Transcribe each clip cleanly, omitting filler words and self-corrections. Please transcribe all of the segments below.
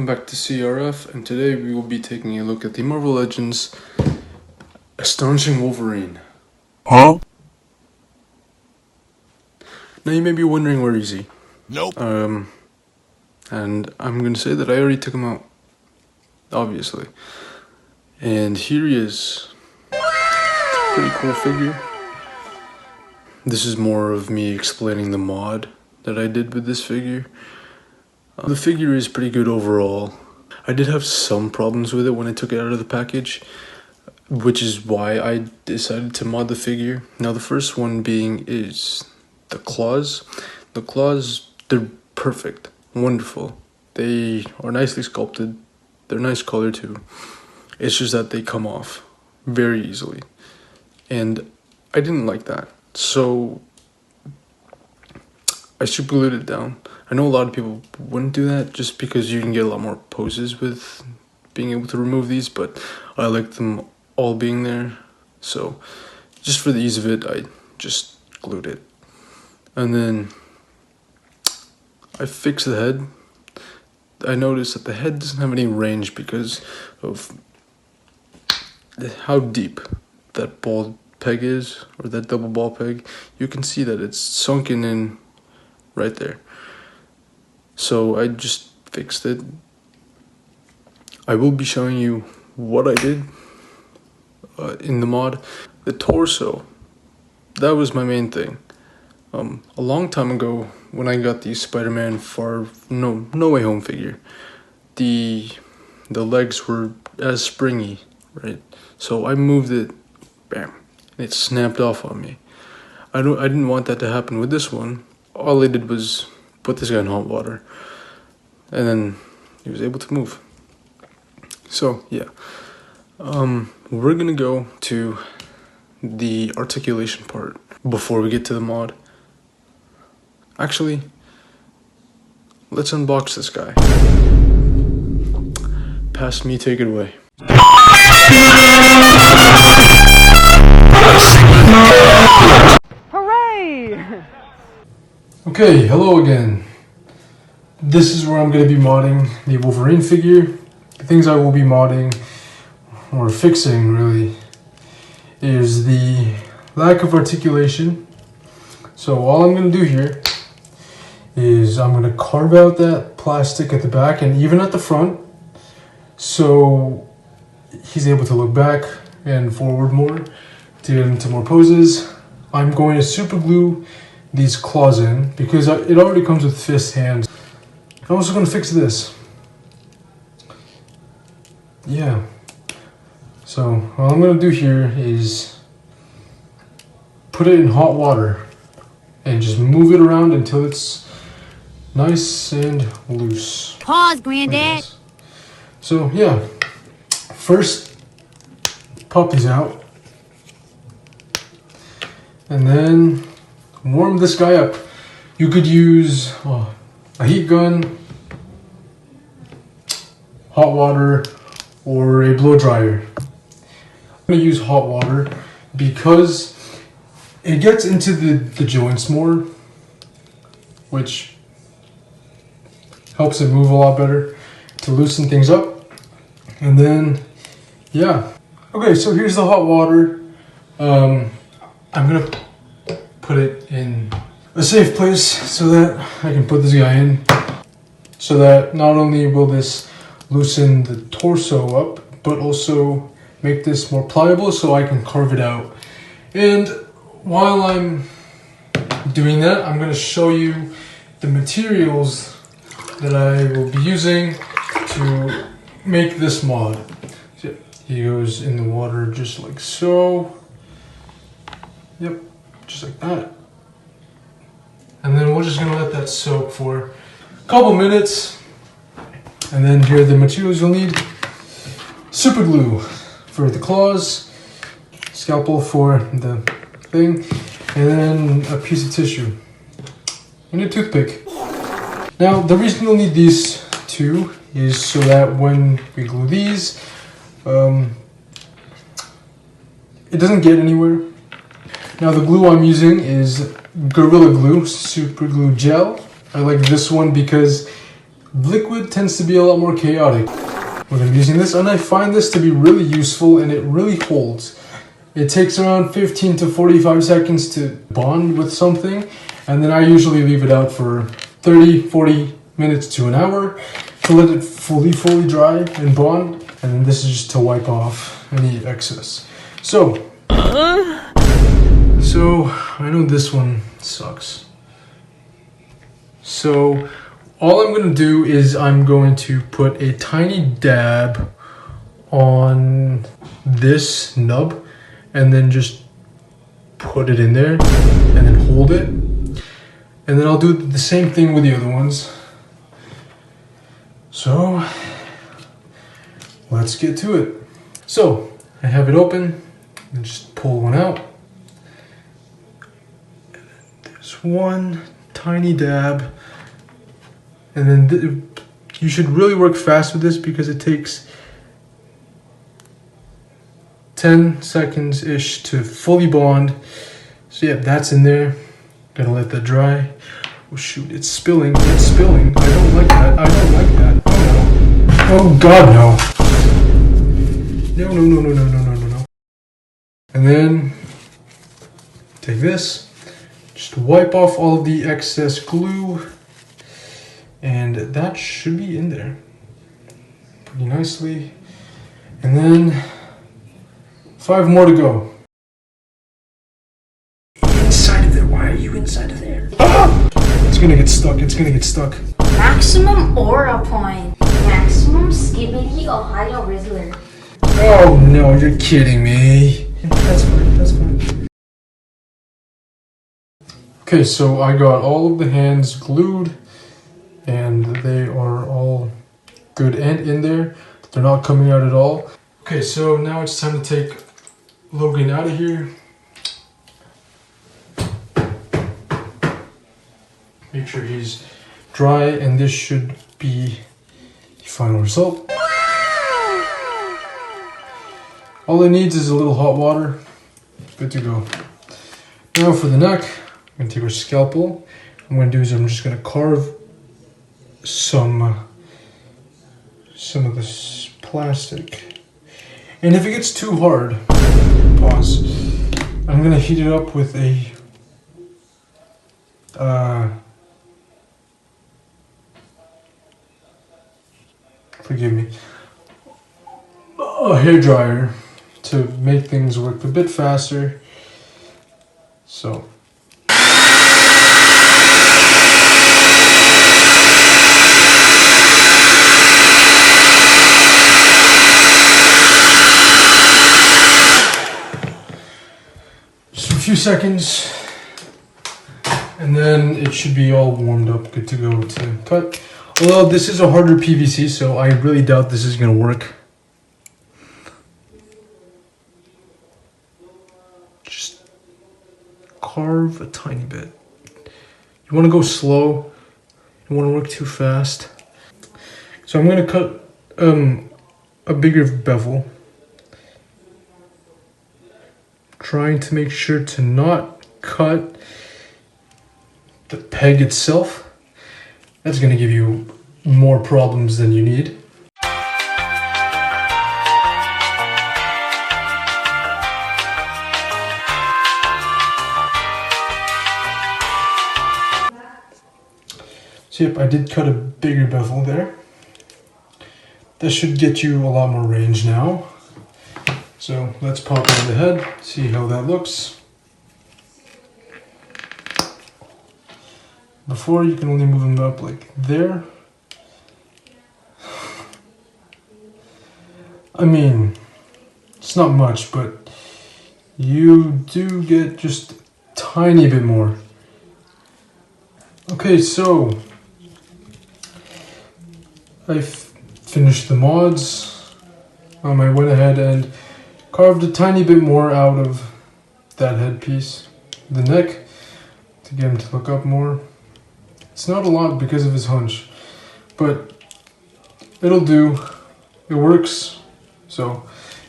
welcome back to CRF, and today we will be taking a look at the Marvel Legends Astonishing Wolverine. Huh? Now you may be wondering, where is he? Nope. And I'm going to say that I already took him out, obviously. And here he is. Pretty cool figure. This is more of me explaining the mod that I did with this figure. The figure is pretty good overall. I did have some problems with it when I took it out of the package, which is why I decided to mod the figure. Now the first one being is the claws. The claws, they're perfect, wonderful. They are nicely sculpted. They're nice color too. It's just that they come off very easily. And I didn't like that. So I super glued it down. I know a lot of people wouldn't do that just because you can get a lot more poses with being able to remove these, but I like them all being there. So just for the ease of it, I just glued it. And then I fixed the head. I noticed that the head doesn't have any range because of how deep that ball peg is, or that double ball peg. You can see that it's sunken in right there. So I just fixed it. I will be showing you what I did in the mod. The torso, that was my main thing. A long time ago, when I got the Spider-Man No Way Home figure, the legs were as springy, right? So I moved it, bam, and it snapped off on me. I didn't want that to happen with this one. All I did was put this guy in hot water, and then he was able to move. So yeah, we're gonna go to the articulation part before we get to the mod. Actually, let's unbox this guy. Past me, take it away. Hooray! Okay, hello again. This is where I'm going to be modding the Wolverine figure. The things I will be modding, or fixing really, is the lack of articulation. So all I'm going to do here is I'm going to carve out that plastic at the back and even at the front, so he's able to look back and forward more to get into more poses. I'm going to super glue these claws in because it already comes with fist hands. I'm also going to fix this. Yeah. So what I'm going to do here is put it in hot water and just move it around until it's nice and loose. Pause, Granddad. So yeah, first pop these out and then warm this guy up. You could use a heat gun, hot water, or a blow dryer. I'm going to use hot water because it gets into the joints more, which helps it move a lot better to loosen things up. And then, yeah. Okay, so here's the hot water. I'm going to put it in a safe place so that I can put this guy in, so that not only will this loosen the torso up, but also make this more pliable so I can carve it out. And while I'm doing that, I'm going to show you the materials that I will be using to make this mod. So he goes in the water just like so. Yep, just like that. And then we're just gonna let that soak for a couple minutes. And then here are the materials you'll need. Super glue for the claws, scalpel for the thing, and then a piece of tissue and a toothpick. Now the reason you'll need these two is so that when we glue these, it doesn't get anywhere. Now the glue I'm using is Gorilla Glue Super Glue Gel. I like this one because Liquid tends to be a lot more chaotic when I'm using this, and I find this to be really useful and it really holds. It takes around 15 to 45 seconds to bond with something, and then I usually leave it out for 30-40 minutes to an hour to let it fully dry and bond, and then this is just to wipe off any excess. So I know this one sucks. So all I'm gonna do is I'm going to put a tiny dab on this nub and then just put it in there and then hold it. And then I'll do the same thing with the other ones. So let's get to it. So I have it open and just pull one out. There's one tiny dab. And then you should really work fast with this because it takes 10 seconds-ish to fully bond. So yeah, that's in there. Gotta let that dry. Oh shoot, it's spilling. It's spilling. I don't like that. I don't like that. Oh no. Oh god, no. No. And then take this. Just wipe off all of the excess glue. And that should be in there pretty nicely. And then 5 more to go. Inside of there. Why are you inside of there? Ah! It's gonna get stuck. It's gonna get stuck. Maximum aura point. Maximum Skibbity Ohio Rizzler. Oh no, you're kidding me. That's fine. That's fine. Okay, so I got all of the hands glued. And they are all good and in there. They're not coming out at all. Okay, so now it's time to take Logan out of here. Make sure he's dry, and this should be the final result. All it needs is a little hot water. Good to go. Now for the neck, I'm gonna take a scalpel. What I'm gonna do is I'm just gonna carve some of this plastic, and if it gets too hard, pause. I'm gonna heat it up with a forgive me, a hair dryer to make things work a bit faster. So few seconds, and then it should be all warmed up, good to go to cut. Although this is a harder PVC, so I really doubt this is gonna work. Just carve a tiny bit. You wanna go slow, you wanna work too fast. So I'm gonna cut a bigger bevel. Trying to make sure to not cut the peg itself. That's going to give you more problems than you need. So yep, I did cut a bigger bevel there. This should get you a lot more range now. So let's pop it on the head, see how that looks. Before, you can only move them up like there. I mean, it's not much, but you do get just a tiny bit more. Okay, so I finished the mods. I went ahead and carved a tiny bit more out of that headpiece, the neck, to get him to look up more. It's not a lot because of his hunch, but it'll do. It works. So,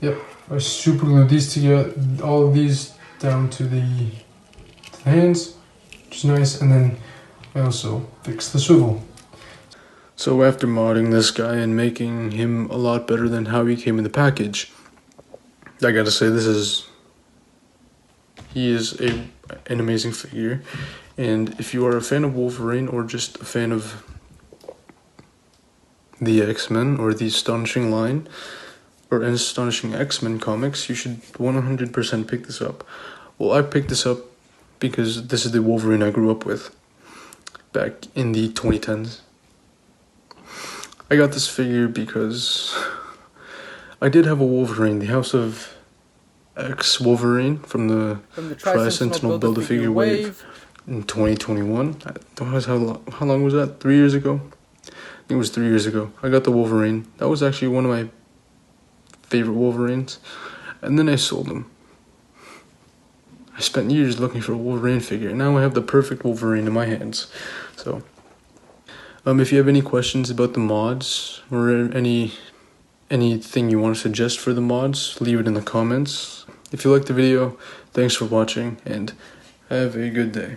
yep, I super glued these together, all of these down to the hands, which is nice, and then I also fixed the swivel. So after modding this guy and making him a lot better than how he came in the package, I gotta say he is an amazing figure. And if you are a fan of Wolverine or just a fan of the X-Men or the Astonishing line or Astonishing X-Men comics, you should 100% pick this up. Well, I picked this up because this is the Wolverine I grew up with back in the 2010s. I got this figure because I did have a Wolverine, the House of X Wolverine from the Tri-Sentinel Build-A-Figure wave in 2021. How long was that? 3 years ago? I think it was 3 years ago. I got the Wolverine. That was actually one of my favorite Wolverines. And then I sold him. I spent years looking for a Wolverine figure, and now I have the perfect Wolverine in my hands. So, if you have any questions about the mods or anything you want to suggest for the mods, leave it in the comments. If you liked the video, thanks for watching, and have a good day.